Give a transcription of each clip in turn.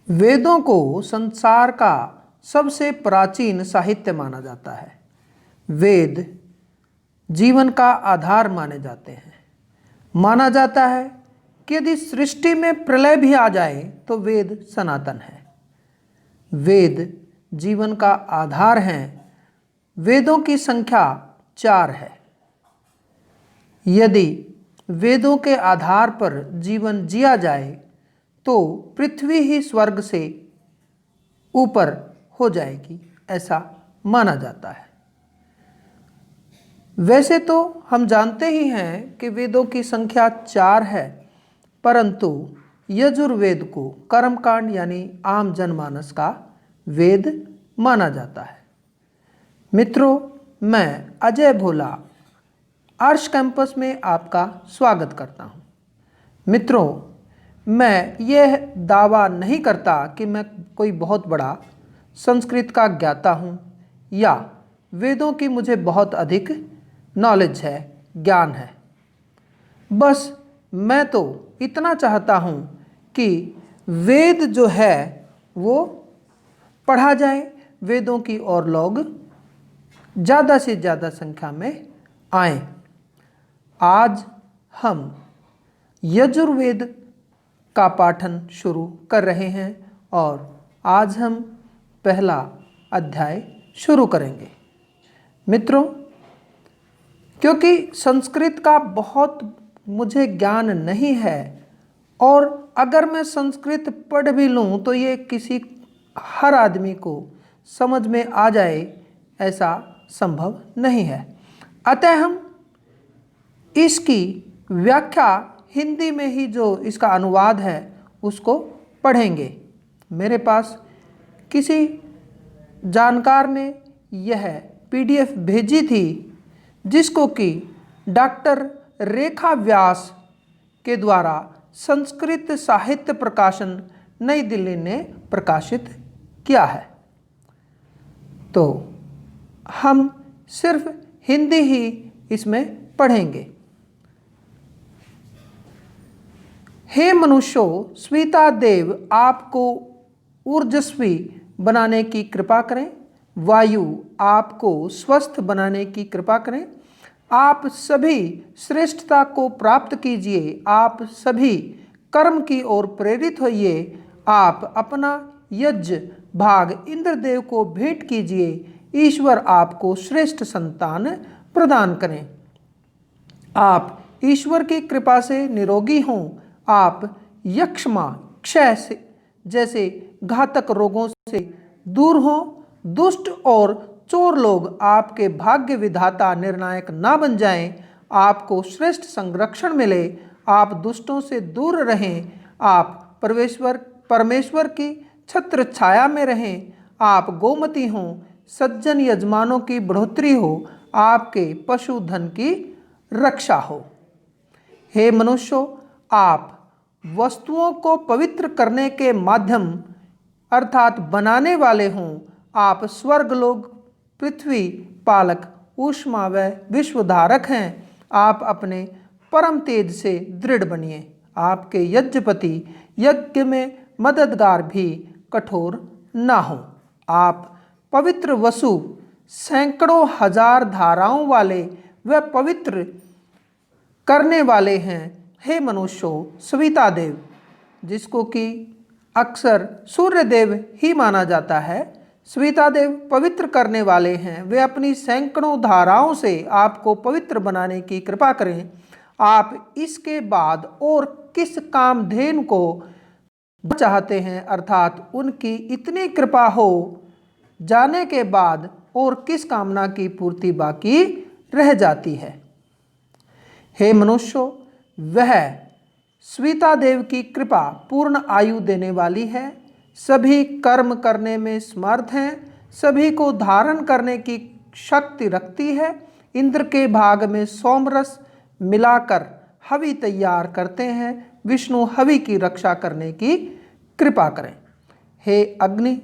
वेदों को संसार का सबसे प्राचीन साहित्य माना जाता है। वेद जीवन का आधार माने जाते हैं। माना जाता है कि यदि सृष्टि में प्रलय भी आ जाए तो वेद सनातन है। वेद जीवन का आधार हैं। वेदों की संख्या 4 है। यदि वेदों के आधार पर जीवन जिया जाए तो पृथ्वी ही स्वर्ग से ऊपर हो जाएगी, ऐसा माना जाता है। वैसे तो हम जानते ही हैं कि वेदों की संख्या 4 है, परंतु यजुर्वेद को कर्मकांड यानी आम जनमानस का वेद माना जाता है। मित्रों, मैं अजय भोला आर्ष कैंपस में आपका स्वागत करता हूं। मित्रों, मैं यह दावा नहीं करता कि मैं कोई बहुत बड़ा संस्कृत का ज्ञाता हूं या वेदों की मुझे बहुत अधिक नॉलेज है, ज्ञान है। बस मैं तो इतना चाहता हूं कि वेद जो है वो पढ़ा जाए, वेदों की ओर लोग ज़्यादा से ज़्यादा संख्या में आएं। आज हम यजुर्वेद का पाठन शुरू कर रहे हैं और आज हम पहला अध्याय शुरू करेंगे। मित्रों, क्योंकि संस्कृत का बहुत मुझे ज्ञान नहीं है और अगर मैं संस्कृत पढ़ भी लूँ तो ये हर आदमी को समझ में आ जाए, ऐसा संभव नहीं है। अतः हम इसकी व्याख्या हिंदी में ही, जो इसका अनुवाद है, उसको पढ़ेंगे। मेरे पास किसी जानकार ने यह PDF भेजी थी, जिसको कि डॉक्टर रेखा व्यास के द्वारा संस्कृत साहित्य प्रकाशन नई दिल्ली ने प्रकाशित किया है। तो हम सिर्फ हिंदी ही इसमें पढ़ेंगे। हे मनुष्यों, स्वीता देव आपको ऊर्जस्वी बनाने की कृपा करें। वायु आपको स्वस्थ बनाने की कृपा करें। आप सभी श्रेष्ठता को प्राप्त कीजिए। आप सभी कर्म की ओर प्रेरित होइए। आप अपना यज्ञ भाग इंद्रदेव को भेंट कीजिए। ईश्वर आपको श्रेष्ठ संतान प्रदान करें। आप ईश्वर की कृपा से निरोगी हों। आप यक्ष्मा, क्षय से जैसे घातक रोगों से दूर हों। दुष्ट और चोर लोग आपके भाग्य विधाता निर्णायक ना बन जाएं। आपको श्रेष्ठ संरक्षण मिले। आप दुष्टों से दूर रहें। आप परमेश्वर की छत्र छाया में रहें। आप गोमती हों। सज्जन यजमानों की बढ़ोतरी हो। आपके पशुधन की रक्षा हो। हे मनुष्यों, आप वस्तुओं को पवित्र करने के माध्यम अर्थात बनाने वाले हों। आप स्वर्ग लोग, पृथ्वी पालक, ऊष्मा व विश्वधारक हैं। आप अपने परम तेज से दृढ़ बनिए। आपके यज्ञपति यज्ञ में मददगार भी कठोर ना हो। आप पवित्र वसु, सैकड़ों हजार धाराओं वाले व पवित्र करने वाले हैं। हे मनुष्यों, सविता देव, जिसको कि अक्सर सूर्य देव ही माना जाता है, सविता देव पवित्र करने वाले हैं। वे अपनी सैकड़ों धाराओं से आपको पवित्र बनाने की कृपा करें। आप इसके बाद और किस कामधेनु को चाहते हैं, अर्थात उनकी इतनी कृपा हो जाने के बाद और किस कामना की पूर्ति बाकी रह जाती है। हे मनुष्यों, वह स्वीता देव की कृपा पूर्ण आयु देने वाली है। सभी कर्म करने में समर्थ हैं। सभी को धारण करने की शक्ति रखती है। इंद्र के भाग में सोमरस मिलाकर हवि तैयार करते हैं। विष्णु हवि की रक्षा करने की कृपा करें। हे अग्नि,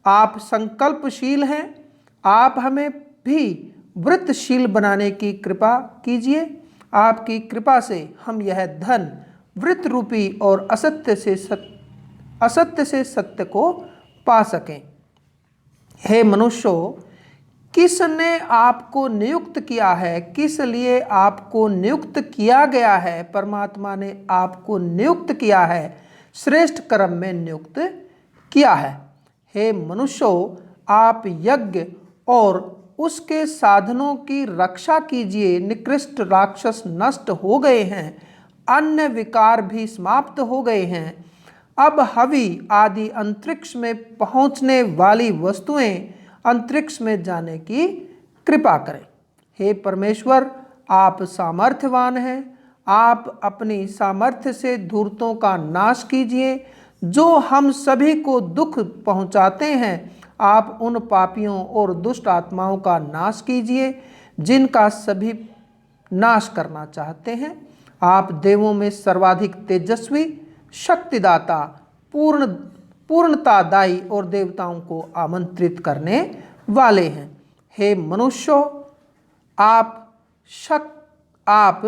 आप संकल्पशील हैं। आप हमें भी व्रतशील बनाने की कृपा कीजिए। आपकी कृपा से हम यह धन व्रत रूपी और असत्य से असत्य से सत्य को पा सकें। हे मनुष्यों, किसने आपको नियुक्त किया है, किस लिए आपको नियुक्त किया गया है? परमात्मा ने आपको नियुक्त किया है, श्रेष्ठ कर्म में नियुक्त किया है। हे मनुष्यों, आप यज्ञ और उसके साधनों की रक्षा कीजिए। निकृष्ट राक्षस नष्ट हो गए हैं, अन्य विकार भी समाप्त हो गए हैं। अब हवि आदि अंतरिक्ष में पहुंचने वाली वस्तुएं अंतरिक्ष में जाने की कृपा करें। हे परमेश्वर, आप सामर्थ्यवान हैं, आप अपनी सामर्थ्य से धूर्तों का नाश कीजिए जो हम सभी को दुख पहुंचाते हैं। आप उन पापियों और दुष्ट आत्माओं का नाश कीजिए जिनका सभी नाश करना चाहते हैं। आप देवों में सर्वाधिक तेजस्वी, शक्तिदाता, पूर्णतादायी और देवताओं को आमंत्रित करने वाले हैं। हे मनुष्यों, आप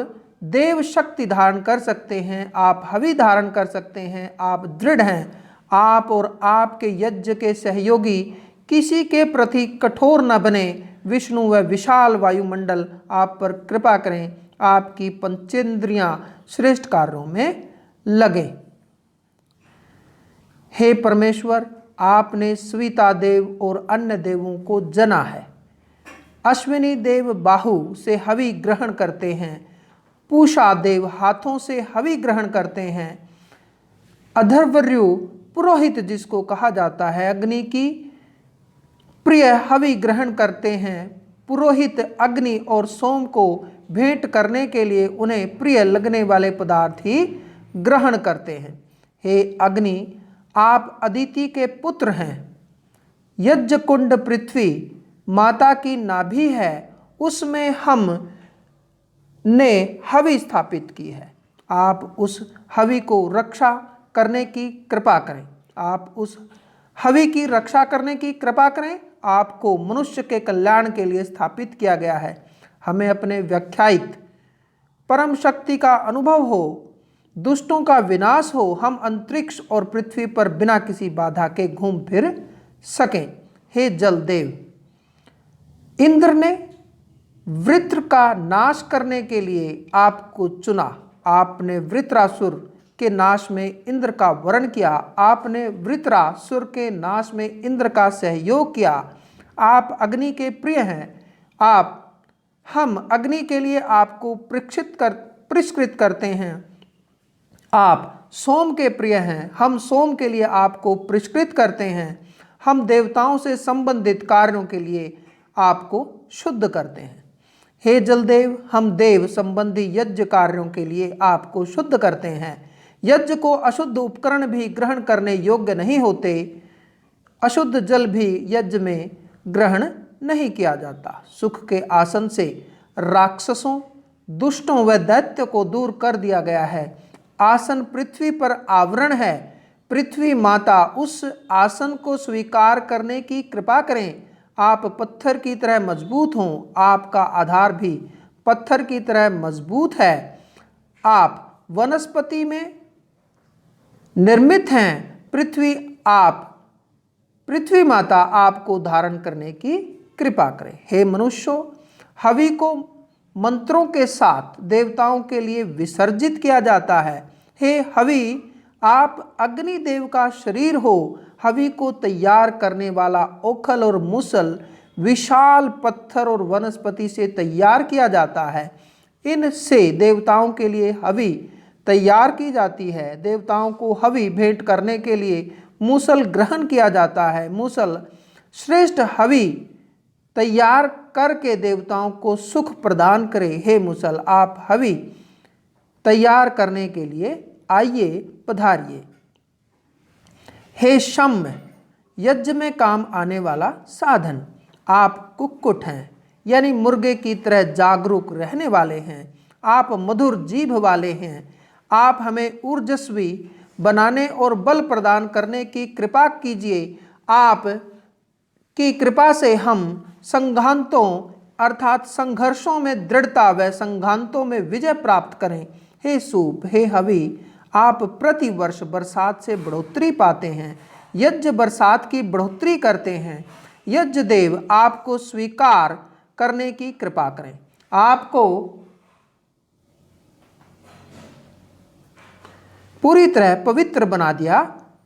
देव शक्ति धारण कर सकते हैं, आप हवि धारण कर सकते हैं, आप दृढ़ हैं। आप और आपके यज्ञ के सहयोगी किसी के प्रति कठोर न बने। विष्णु व विशाल वायुमंडल आप पर कृपा करें, आपकी पंचेंद्रियां श्रेष्ठ कार्यों में लगे। हे परमेश्वर, आपने स्विता देव और अन्य देवों को जना है। अश्विनी देव बाहु से हवि ग्रहण करते हैं, पूषा देव हाथों से हवि ग्रहण करते हैं। अधर्वरु पुरोहित जिसको कहा जाता है अग्नि की प्रिय हवि ग्रहण करते हैं। पुरोहित अग्नि और सोम को भेंट करने के लिए उन्हें प्रिय लगने वाले पदार्थ ही ग्रहण करते हैं। हे अग्नि, आप अदिति के पुत्र हैं। यज्ञ कुंड पृथ्वी माता की नाभि है, उसमें हम ने हवि स्थापित की है। आप उस हवि को रक्षा करने की कृपा करें, आप उस हवि की रक्षा करने की कृपा करें। आपको मनुष्य के कल्याण के लिए स्थापित किया गया है। हमें अपने व्याख्यायित परम शक्ति का अनुभव हो, दुष्टों का विनाश हो, हम अंतरिक्ष और पृथ्वी पर बिना किसी बाधा के घूम फिर सकें। हे जलदेव, इंद्र ने वृत्र का नाश करने के लिए आपको चुना। आपने वृत्रासुर के नाश में इंद्र का वरण किया, आपने वृत्रासुर के नाश में इंद्र का सहयोग किया। आप अग्नि के प्रिय हैं, हम अग्नि के लिए आपको पुरस्कृत करते हैं। आप सोम के प्रिय हैं, हम सोम के लिए आपको पुरस्कृत करते हैं। हम देवताओं से संबंधित कार्यों के लिए आपको शुद्ध करते हैं। हे जलदेव, हम देव संबंधी यज्ञ कार्यों के लिए आपको शुद्ध करते हैं। यज्ञ को अशुद्ध उपकरण भी ग्रहण करने योग्य नहीं होते, अशुद्ध जल भी यज्ञ में ग्रहण नहीं किया जाता। सुख के आसन से राक्षसों, दुष्टों व दैत्य को दूर कर दिया गया है। आसन पृथ्वी पर आवरण है, पृथ्वी माता उस आसन को स्वीकार करने की कृपा करें। आप पत्थर की तरह मजबूत हों, आपका आधार भी पत्थर की तरह मजबूत है। आप वनस्पति में निर्मित हैं, पृथ्वी माता आपको धारण करने की कृपा करें। हे मनुष्यों, हवि को मंत्रों के साथ देवताओं के लिए विसर्जित किया जाता है। हे हवि, आप अग्निदेव का शरीर हो। हवि को तैयार करने वाला ओखल और मूसल विशाल पत्थर और वनस्पति से तैयार किया जाता है। इनसे देवताओं के लिए हवि तैयार की जाती है। देवताओं को हवि भेंट करने के लिए मूसल ग्रहण किया जाता है। मूसल श्रेष्ठ हवि तैयार करके देवताओं को सुख प्रदान करे। हे मूसल, आप हवि तैयार करने के लिए आइए, पधारिए। हे शम्य, यज्ञ में काम आने वाला साधन, आप कुक्कुट हैं, यानी मुर्गे की तरह जागरूक रहने वाले हैं। आप मधुर जीभ वाले हैं। आप हमें ऊर्जस्वी बनाने और बल प्रदान करने की कृपा कीजिए। आप की कृपा से हम संघातों अर्थात संघर्षों में दृढ़ता व संघातों में विजय प्राप्त करें। हे सूप, हे हवि, आप प्रति वर्ष बरसात से बढ़ोतरी पाते हैं, यज्ञ बरसात की बढ़ोतरी करते हैं। यज्ञ देव आपको स्वीकार करने की कृपा करें, आपको पूरी तरह पवित्र बना दिया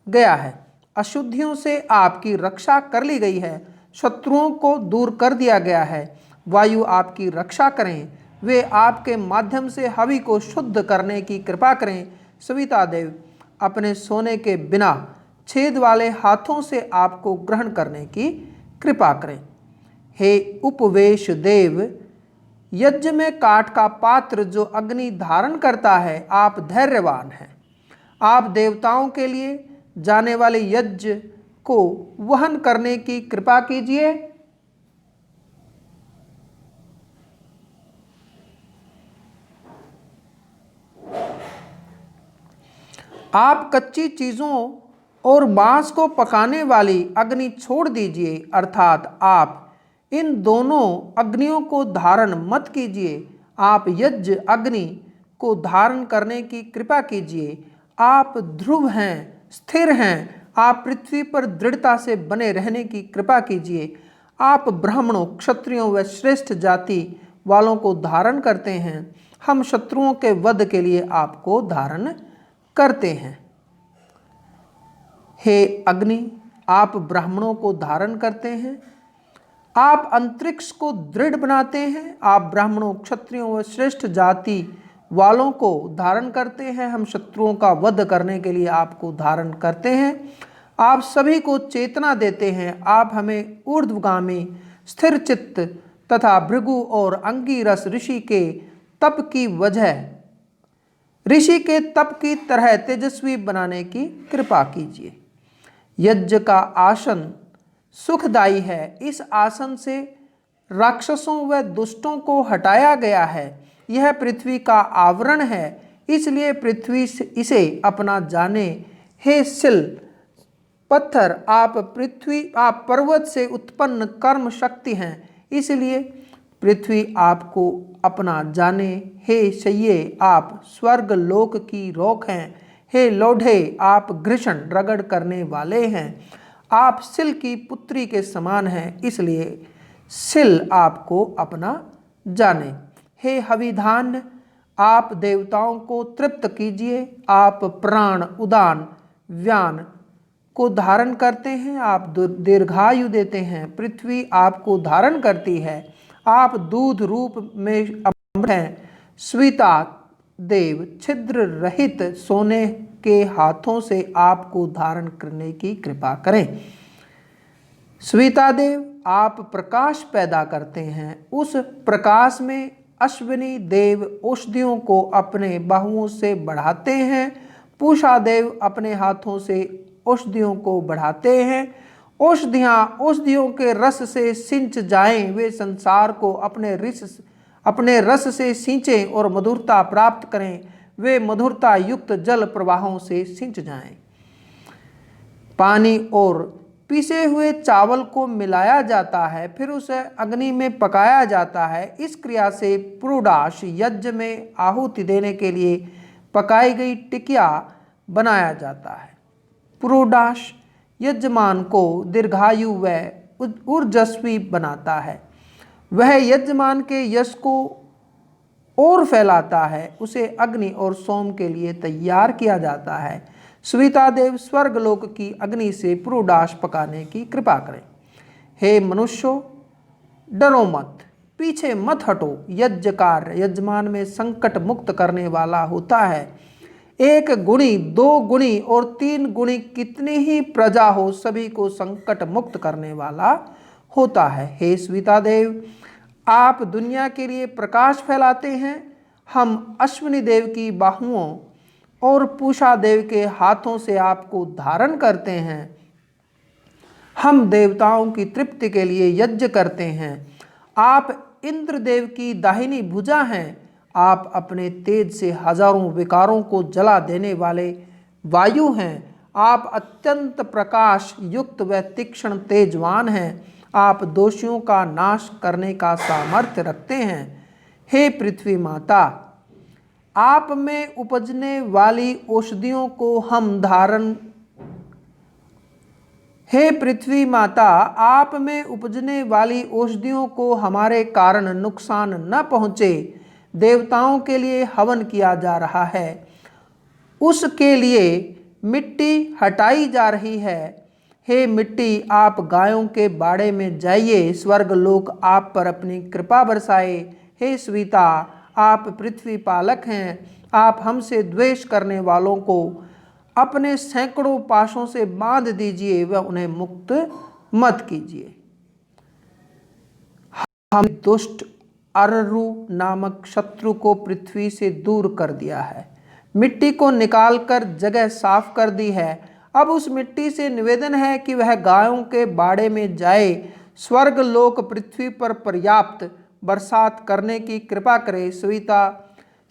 गया है। अशुद्धियों से आपकी रक्षा कर ली गई है, शत्रुओं को दूर कर दिया गया है। वायु आपकी रक्षा करें, वे आपके माध्यम से हवि को शुद्ध करने की कृपा करें। सविता देव अपने सोने के बिना छेद वाले हाथों से आपको ग्रहण करने की कृपा करें। हे उपवेश देव, यज्ञ में काठ का पात्र जो अग्नि धारण करता है, आप धैर्यवान हैं। आप देवताओं के लिए जाने वाले यज्ञ को वहन करने की कृपा कीजिए। आप कच्ची चीजों और बांस को पकाने वाली अग्नि छोड़ दीजिए, अर्थात आप इन दोनों अग्नियों को धारण मत कीजिए। आप यज्ञ अग्नि को धारण करने की कृपा कीजिए। आप ध्रुव हैं, स्थिर हैं, आप पृथ्वी पर दृढ़ता से बने रहने की कृपा कीजिए। आप ब्राह्मणों, क्षत्रियों व श्रेष्ठ जाति वालों को धारण करते हैं। हम शत्रुओं के वध के लिए आपको धारण करते हैं। हे अग्नि, आप ब्राह्मणों को धारण करते हैं, आप अंतरिक्ष को दृढ़ बनाते हैं। आप ब्राह्मणों, क्षत्रियों व श्रेष्ठ जाति वालों को धारण करते हैं। हम शत्रुओं का वध करने के लिए आपको धारण करते हैं। आप सभी को चेतना देते हैं। आप हमें ऊर्ध्वगामी, स्थिर चित्त तथा भृगु और अंगिरस ऋषि के तप की तरह तेजस्वी बनाने की कृपा कीजिए। यज्ञ का आसन सुखदायी है, इस आसन से राक्षसों व दुष्टों को हटाया गया है। यह पृथ्वी का आवरण है, इसलिए पृथ्वी इसे अपना जाने। हे शिल पत्थर, आप पर्वत से उत्पन्न कर्म शक्ति हैं, इसलिए पृथ्वी आपको अपना जाने। हे शय्ये, आप स्वर्ग लोक की रोक हैं। हे लोढ़े, आप घृष्ण रगड़ करने वाले हैं। आप सिल की पुत्री के समान हैं, इसलिए सिल आपको अपना जाने। हे हविधान, आप देवताओं को तृप्त कीजिए। आप प्राण, उदान, व्यान को धारण करते हैं। आप दीर्घायु देते हैं। पृथ्वी आपको धारण करती है। आप दूध रूप में अमृत हैं। स्विता देव, छिद्र रहित सोने के हाथों से आपको धारण करने की कृपा करें। स्विता देव, आप प्रकाश पैदा करते हैं, उस प्रकाश में अश्विनी देव औषधियों को अपने बाहुओं से बढ़ाते हैं। पूषा देव अपने हाथों से औषधियों को बढ़ाते हैं। औषधियों के रस से सिंच जाएं, वे संसार को अपने रस से सींचें और मधुरता प्राप्त करें। वे मधुरता युक्त जल प्रवाहों से सिंच जाएं। पानी और पीसे हुए चावल को मिलाया जाता है, फिर उसे अग्नि में पकाया जाता है। इस क्रिया से पुरोडाश यज्ञ में आहुति देने के लिए पकाई गई टिकिया बनाया जाता है। पुरोडाश यजमान को दीर्घायु व ऊर्जस्वी बनाता है। वह यजमान के यश को और फैलाता है। उसे अग्नि और सोम के लिए तैयार किया जाता है। स्विता देव, स्वर्गलोक की अग्नि से पुरोडाश पकाने की कृपा करें। हे मनुष्यों, डरो मत, पीछे मत हटो। यज्ञ कार्य यजमान में संकट मुक्त करने वाला होता है। 1 गुणी, 2 गुणी और 3 गुणी कितनी ही प्रजा हो, सभी को संकट मुक्त करने वाला होता है। हे स्विता देव, आप दुनिया के लिए प्रकाश फैलाते हैं। हम अश्विनी देव की बाहुओं और पूषा देव के हाथों से आपको धारण करते हैं। हम देवताओं की तृप्ति के लिए यज्ञ करते हैं। आप इंद्रदेव की दाहिनी भुजा हैं। आप अपने तेज से हजारों विकारों को जला देने वाले वायु हैं। आप अत्यंत प्रकाश युक्त व तीक्ष्ण तेजवान हैं। आप दोषियों का नाश करने का सामर्थ्य रखते हैं। हे पृथ्वी माता, आप में उपजने वाली औषधियों को हम धारण हे पृथ्वी माता, आप में उपजने वाली औषधियों को हमारे कारण नुकसान न पहुँचे। देवताओं के लिए हवन किया जा रहा है, उसके लिए मिट्टी हटाई जा रही है। हे मिट्टी, आप गायों के बाड़े में जाइए, स्वर्ग लोक आप पर अपनी कृपा बरसाए। हे स्वीता, आप पृथ्वी पालक हैं, आप हमसे द्वेष करने वालों को अपने सैकड़ों पाशों से बांध दीजिए व उन्हें मुक्त मत कीजिए। हम दुष्ट अररु नामक शत्रु को पृथ्वी से दूर कर दिया है, मिट्टी को निकालकर जगह साफ कर दी है। अब उस मिट्टी से निवेदन है कि वह गायों के बाड़े में जाए, स्वर्ग लोक पृथ्वी पर पर्याप्त बरसात करने की कृपा करे। सविता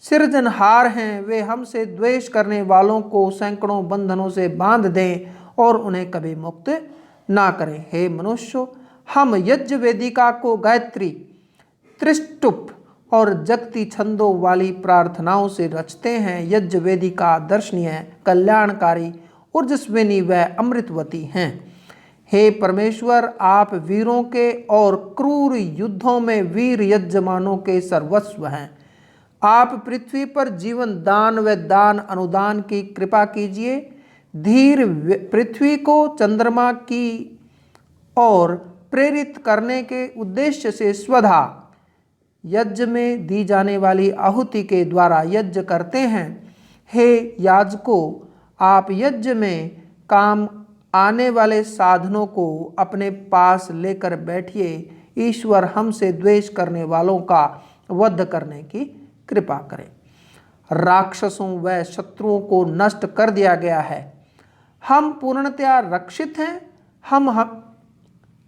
सृजनहार हैं, वे हमसे द्वेष करने वालों को सैकड़ों बंधनों से बांध दें और उन्हें कभी मुक्त ना करें। हे मनुष्य, हम यज्ञ वेदिका को गायत्री, त्रिष्टुप और जगती छंदों वाली प्रार्थनाओं से रचते हैं। यज्ञ वेदिका दर्शनीय, कल्याणकारी, ऊर्जस्विनी व अमृतवती हैं। हे परमेश्वर, आप वीरों के और क्रूर युद्धों में वीर यजमानों के सर्वस्व हैं। आप पृथ्वी पर जीवन दान व दान अनुदान की कृपा कीजिए। धीर पृथ्वी को चंद्रमा की ओर प्रेरित करने के उद्देश्य से स्वधा यज्ञ में दी जाने वाली आहुति के द्वारा यज्ञ करते हैं। हे याजकों, आप यज्ञ में काम आने वाले साधनों को अपने पास लेकर बैठिए। ईश्वर हमसे द्वेष करने वालों का वध करने की कृपा करें। राक्षसों व शत्रुओं को नष्ट कर दिया गया है, हम पूर्णतया रक्षित हैं।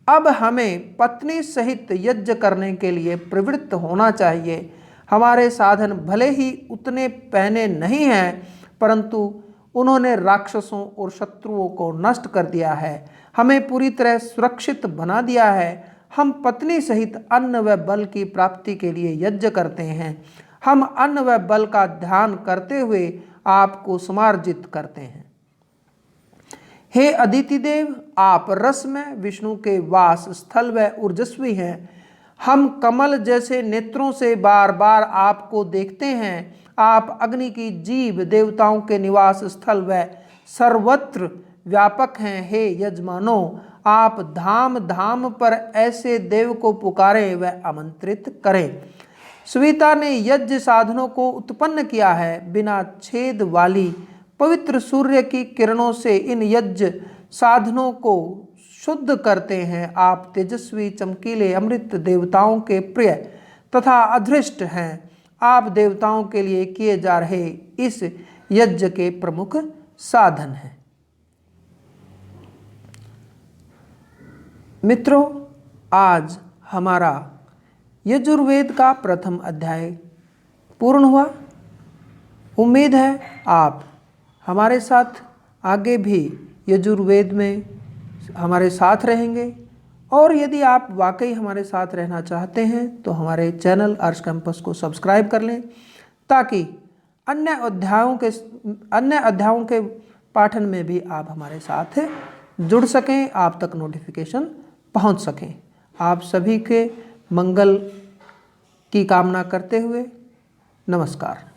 अब हमें पत्नी सहित यज्ञ करने के लिए प्रवृत्त होना चाहिए। हमारे साधन भले ही उतने पहने नहीं हैं, परंतु उन्होंने राक्षसों और शत्रुओं को नष्ट कर दिया है, हमें पूरी तरह सुरक्षित बना दिया है। हम पत्नी सहित अन्न व बल की प्राप्ति के लिए यज्ञ करते हैं। हम अन्न व बल का ध्यान करते हुए आपको समार्जित करते हैं। हे अदिति देव, आप रस में विष्णु के वास स्थल व ऊर्जस्वी हैं। हम कमल जैसे नेत्रों से बार बार आपको देखते हैं। आप अग्नि की जीभ, देवताओं के निवास स्थल व सर्वत्र व्यापक हैं। हे यजमानों, आप धाम धाम पर ऐसे देव को पुकारें व आमंत्रित करें। सविता ने यज्ञ साधनों को उत्पन्न किया है। बिना छेद वाली पवित्र सूर्य की किरणों से इन यज्ञ साधनों को शुद्ध करते हैं। आप तेजस्वी, चमकीले, अमृत, देवताओं के प्रिय तथा अधृष्ट हैं। आप देवताओं के लिए किए जा रहे इस यज्ञ के प्रमुख साधन हैं। मित्रों, आज हमारा यजुर्वेद का प्रथम अध्याय पूर्ण हुआ। उम्मीद है आप हमारे साथ आगे भी यजुर्वेद में हमारे साथ रहेंगे, और यदि आप वाकई हमारे साथ रहना चाहते हैं तो हमारे चैनल आर्ष कैंपस को सब्सक्राइब कर लें, ताकि अन्य अध्यायों के पाठन में भी आप हमारे साथ जुड़ सकें, आप तक नोटिफिकेशन पहुंच सकें। आप सभी के मंगल की कामना करते हुए नमस्कार।